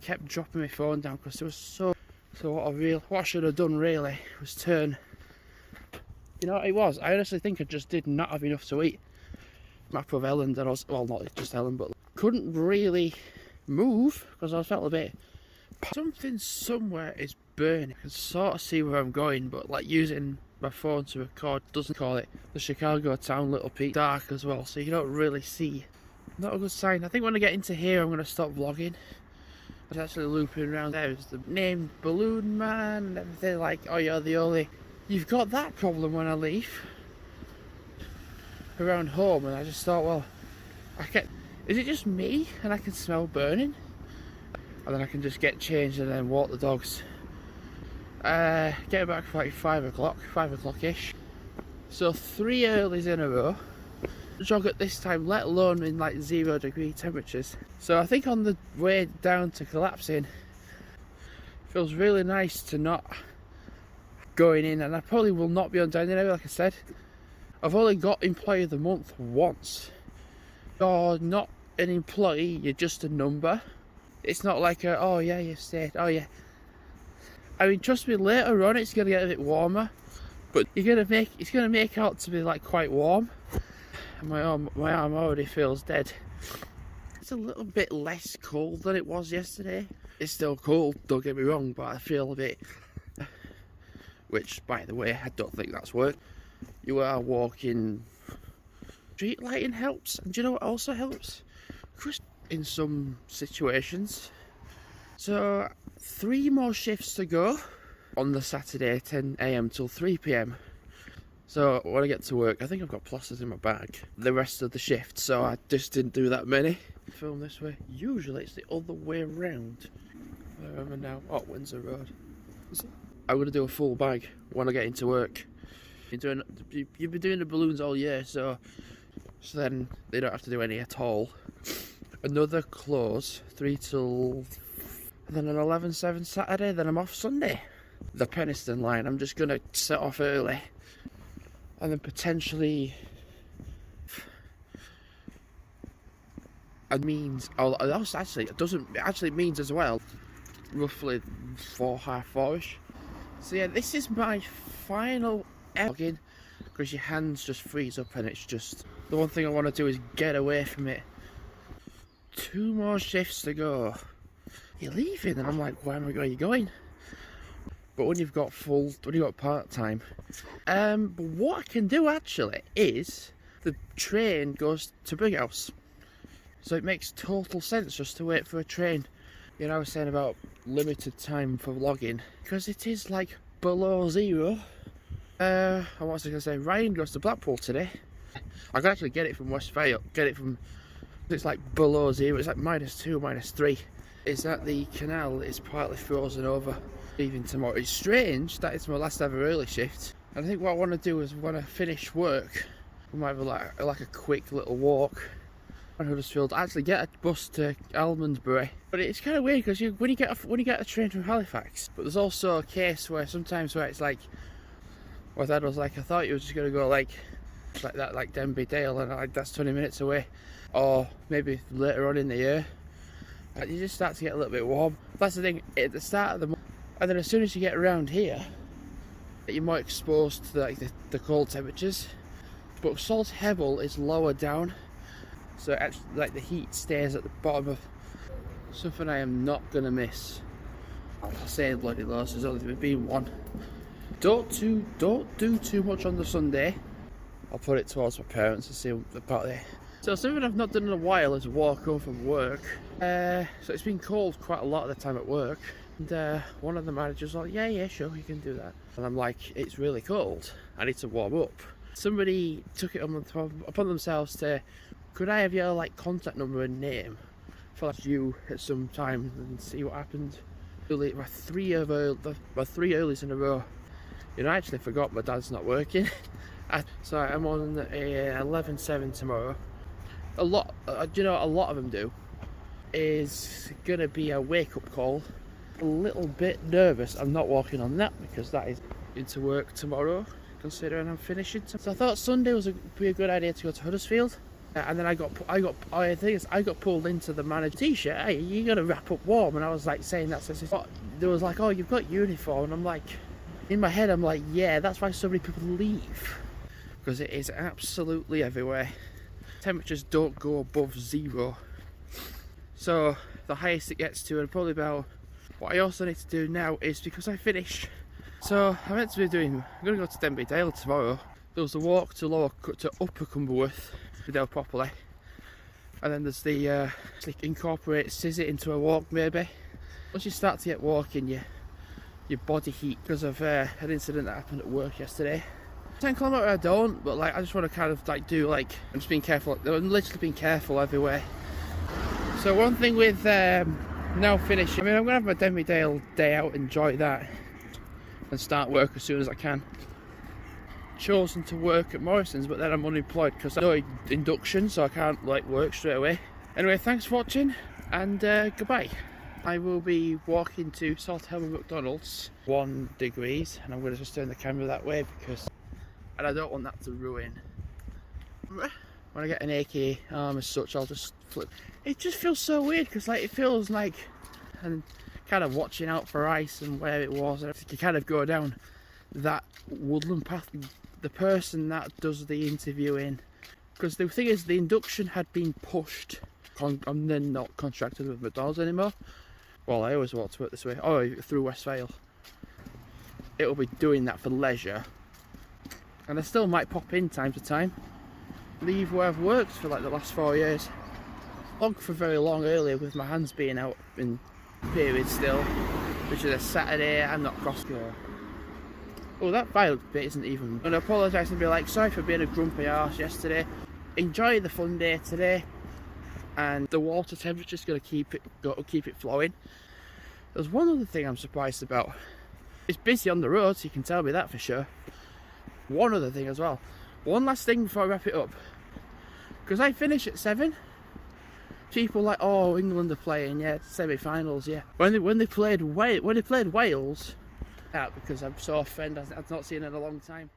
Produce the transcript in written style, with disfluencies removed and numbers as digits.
kept dropping my phone down because it was so. So what I should have done really was turn. You know what it was? I honestly think I just did not have enough to eat. Map of Ellen, and I was, well, not just Ellen, but couldn't really move because I felt a bit. Something somewhere is burning. I can sort of see where I'm going, but like using my phone to record doesn't call it. The Chicago town little peak dark as well, so you don't really see. Not a good sign. I think when I get into here, I'm going to stop vlogging. I was actually looping around there. There's the name Balloon Man and everything. Like, oh, you're the only. You've got that problem when I leave around home, and I just thought, well, is it just me and I can smell burning? And then I can just get changed and then walk the dogs. Get back for like 5 o'clock-ish. So 3 earlies in a row. Jog at this time, let alone in like 0-degree temperatures. So I think on the way down to collapsing, it feels really nice to not going in, and I probably will not be on down there, like I said. I've only got Employee of the Month once. You're not an employee, you're just a number. It's not like a, oh yeah, you've stayed, oh yeah. I mean, trust me, later on it's gonna get a bit warmer, but it's gonna make out to be like quite warm. And my arm already feels dead. It's a little bit less cold than it was yesterday. It's still cold, don't get me wrong, but I feel a bit. Which, by the way, I don't think that's work. You are walking. Street lighting helps, and do you know what also helps? In some situations. So 3 more shifts to go on the Saturday, 10 AM till 3 PM. So when I get to work, I think I've got plasters in my bag the rest of the shift, so I just didn't do that many. Film this way. Usually it's the other way around. Where am I now? Oh, Windsor Road. I'm going to do a full bag when I get into work. You've been doing the balloons all year, so then they don't have to do any at all. Another close, 3 till, and then an 11-7 Saturday, then I'm off Sunday. The Penistone line, I'm just going to set off early. And then potentially, it means, it actually means as well, roughly 4, half 4-ish. So yeah, this is my final vlogging, because your hands just freeze up and it's just, the one thing I want to do is get away from it. 2 more shifts to go. You're leaving, and I'm like, where are you going? But when you've got part-time, but what I can do actually is the train goes to Brighouse, so it makes total sense just to wait for a train. You know, I was saying about limited time for vlogging because it is like below 0. And what was I going to say? Ryan goes to Blackpool today. I can actually get it from West Vale. It's like below 0. It's like -2, -3. Is that the canal is partly frozen over. Leaving tomorrow. It's strange that it's my last ever early shift. And I think what I want to do is when I finish work, we might have like a quick little walk on Huddersfield. Actually get a bus to Almondsbury. But it's kind of weird because when you get a train from Halifax, but there's also a case where sometimes where it's like, my dad was like, I thought you were just gonna go like that, like Denby Dale, and like that's 20 minutes away, or maybe later on in the year. You just start to get a little bit warm. That's the thing at the start of the month. And then as soon as you get around here, you're more exposed to like the cold temperatures. But Salt Hebble is lower down, so actually like the heat stays at the bottom of something I am not gonna miss. I'll say bloody lows, there's only been one. Don't do too much on the Sunday. I'll put it towards my parents and see about it. So something I've not done in a while is walk home from work. So it's been cold quite a lot of the time at work. And one of the managers was like, yeah, sure, you can do that. And I'm like, it's really cold. I need to warm up. Somebody took it upon themselves to, could I have your like contact number and name for like, you at some time and see what happened. My 3 earlies in a row. You know, I actually forgot my dad's not working. So I'm on a 11-7 tomorrow. A lot of them do. Is gonna be a wake-up call. A little bit nervous. I'm not walking on that because that is into work tomorrow, considering I'm finishing. So I thought Sunday would be a good idea to go to Huddersfield. And then I got pulled into the manager t-shirt. Hey, you gotta wrap up warm. And I was like saying that. So there was like, oh, you've got uniform. And I'm like, in my head, I'm like, yeah, that's why so many people leave, because it is absolutely everywhere. Temperatures don't go above 0. So the highest it gets to, and probably about. What I also need to do now is, because I finished. So I'm meant to be I'm going to go to Denby Dale tomorrow. There was a walk to Upper Cumberworth, Dale properly, and then there's the incorporate scissor into a walk maybe. Once you start to get walking, your body heat, because of an incident that happened at work yesterday. 10 kilometre I don't, but like I just want to kind of like do like, I'm just being careful. I'm literally being careful everywhere. So one thing with now finishing, I mean, I'm going to have my Denby Dale day out, enjoy that, and start work as soon as I can. Chosen to work at Morrison's, but then I'm unemployed because I no induction, so I can't like work straight away. Anyway, thanks for watching, and goodbye. I will be walking to Salthelm McDonald's, 1 degrees, and I'm going to just turn the camera that way and I don't want that to ruin. When I get an achy arm as such, I'll just flip. It just feels so weird, because like it feels like, and kind of watching out for ice and where it was, and you kind of go down that woodland path. The person that does the interviewing, because the thing is, the induction had been pushed. I'm then not contracted with McDonald's anymore. Well, I always walk to work this way. Oh, through West Vale. It'll be doing that for leisure, and I still might pop in time to time. Leave where I've worked for like the last 4 years. Not for very long earlier, with my hands being out in period still, which is a Saturday. I'm not cross-go. Oh, that violet bit isn't even. I'm going to apologise and be like, sorry for being a grumpy arse yesterday. Enjoy the fun day today, and the water temperature's going to keep it flowing. There's one other thing I'm surprised about. It's busy on the road, so you can tell me that for sure. One other thing as well. One last thing before I wrap it up, because I finish at 7. People like, oh, England are playing, yeah, semi-finals, yeah. When they played Wales, because I'm so offended, I've not seen it in a long time.